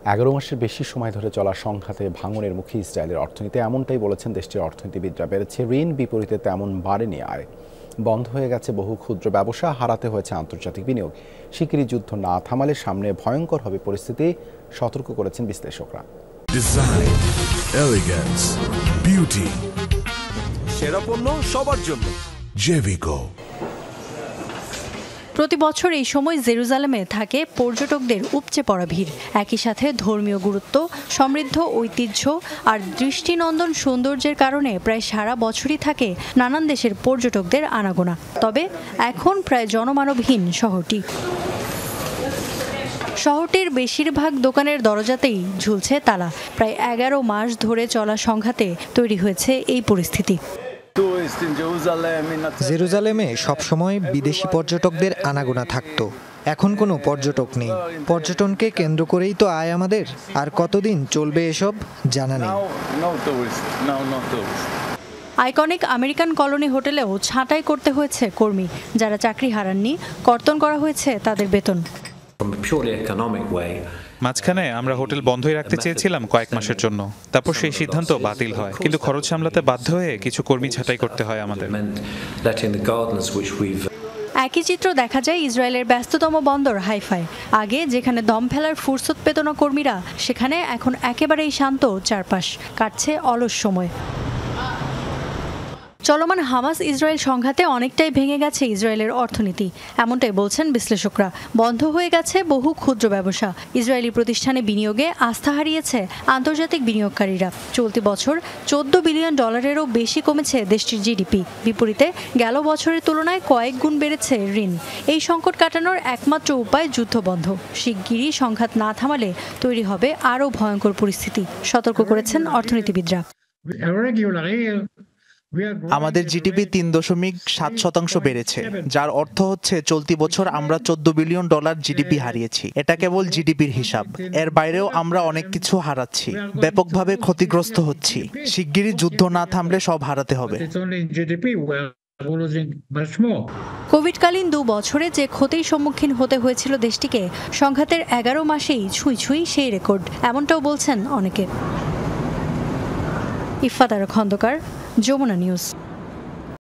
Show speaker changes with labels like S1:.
S1: 11 মাসের বেশি সময় ধরে চলা সংঘাতে ভাঙনের মুখে ইসরায়েলের অর্থনীতি, এমনটাই বলেছেন দেশটির অর্থনীতিবিদরা। বেড়েছে ঋণ, বিপরীতে তেমন বাড়েনি আয়। বন্ধ হয়ে গেছে বহু ক্ষুদ্র ব্যবসা, হারাতে হয়েছে আন্তর্জাতিক বিনিয়োগ। শিগগিরই যুদ্ধ না থামালে সামনে ভয়ঙ্কর হবে পরিস্থিতি, সতর্ক করেছেন বিশ্লেষকরা।
S2: ডিজাইন, এলিগেন্স, বিউটি,
S3: সেরা পণ্য সবার জন্য
S2: জেভিকো।
S4: প্রতি বছর এই সময় জেরুজালেমে থাকে পর্যটকদের উপচে পড়া ভিড়। একই সাথে ধর্মীয় গুরুত্ব, সমৃদ্ধ ঐতিহ্য আর দৃষ্টিনন্দন সৌন্দর্যের কারণে প্রায় সারা বছরই থাকে নানান দেশের পর্যটকদের আনাগোনা। তবে এখন প্রায় জনমানবহীন শহরটির বেশিরভাগ দোকানের দরজাতেই ঝুলছে তালা। প্রায় 11 মাস ধরে চলা সংঘাতে তৈরি হয়েছে এই পরিস্থিতি।
S5: জেরুজালেমে সবসময় বিদেশি পর্যটকদের আনাগোনা থাকতো, এখন কোনো পর্যটক নেই। পর্যটনকে কেন্দ্র করেই তো আয় আমাদের, আর কতদিন চলবে এসব জানা নেই।
S4: আইকনিক আমেরিকান কলোনি হোটেলেও ছাঁটাই করতে হয়েছে কর্মী। যারা চাকরি হারাননি, কর্তন করা হয়েছে তাদের বেতন।
S6: মাঝখানে আমরা হোটেল বন্ধই রাখতে চেয়েছিলাম কয়েক মাসের জন্য, তারপর সেই সিদ্ধান্ত বাতিল হয়। কিন্তু খরচ সামলাতে বাধ্য হয়ে কিছু কর্মী ছাঁটাই করতে হয় আমাদের।
S4: একই চিত্র দেখা যায় ইসরায়েলের ব্যস্ততম বন্দর হাইফায়। আগে যেখানে দম ফেলার ফুরসত পেত না কর্মীরা, সেখানে এখন একেবারেই শান্ত চারপাশ, কাটছে অলস সময়। চলমান হামাস ইসরায়েল সংঘাতে অনেকটাই ভেঙে গেছে ইসরায়েলের অর্থনীতি, এমনটাই বলছেন বিশ্লেষকরা। বন্ধ হয়ে গেছে বহু ক্ষুদ্র ব্যবসা। ইসরায়েলি প্রতিষ্ঠানে বিনিয়োগে আস্থা হারিয়েছে আন্তর্জাতিক বিনিয়োগকারীরা। চলতি বছর $14 বিলিয়ন বেশি কমেছে দেশটির জিডিপি। বিপরীতে গেল বছরের তুলনায় কয়েক গুণ বেড়েছে ঋণ। এই সংকট কাটানোর একমাত্র উপায় যুদ্ধবন্ধ। শিগগিরই সংঘাত না থামালে তৈরি হবে আরও ভয়ঙ্কর পরিস্থিতি, সতর্ক করেছেন অর্থনীতিবিদরা।
S7: আমাদের জিডিপি 3.7% বেড়েছে, যার অর্থ হচ্ছে চলতি বছর আমরা $14 বিলিয়ন জিডিপি হারিয়েছি। এটা কেবল জিডিপির হিসাব, এর বাইরেও আমরা অনেক কিছু হারাচ্ছি, ব্যাপকভাবে ক্ষতিগ্রস্ত হচ্ছি। শিগগিরই যুদ্ধ না থামলে সব হারাতে হবে।
S4: কোভিডকালীন 2 বছরে যে ক্ষতির সম্মুখীন হতে হয়েছিল দেশটিকে, সংঘাতের 11 মাসেই ছুঁই সেই রেকর্ড, এমনটাও বলছেন অনেকে। ইফফাত খন্দকার, যমুনা নিউজ।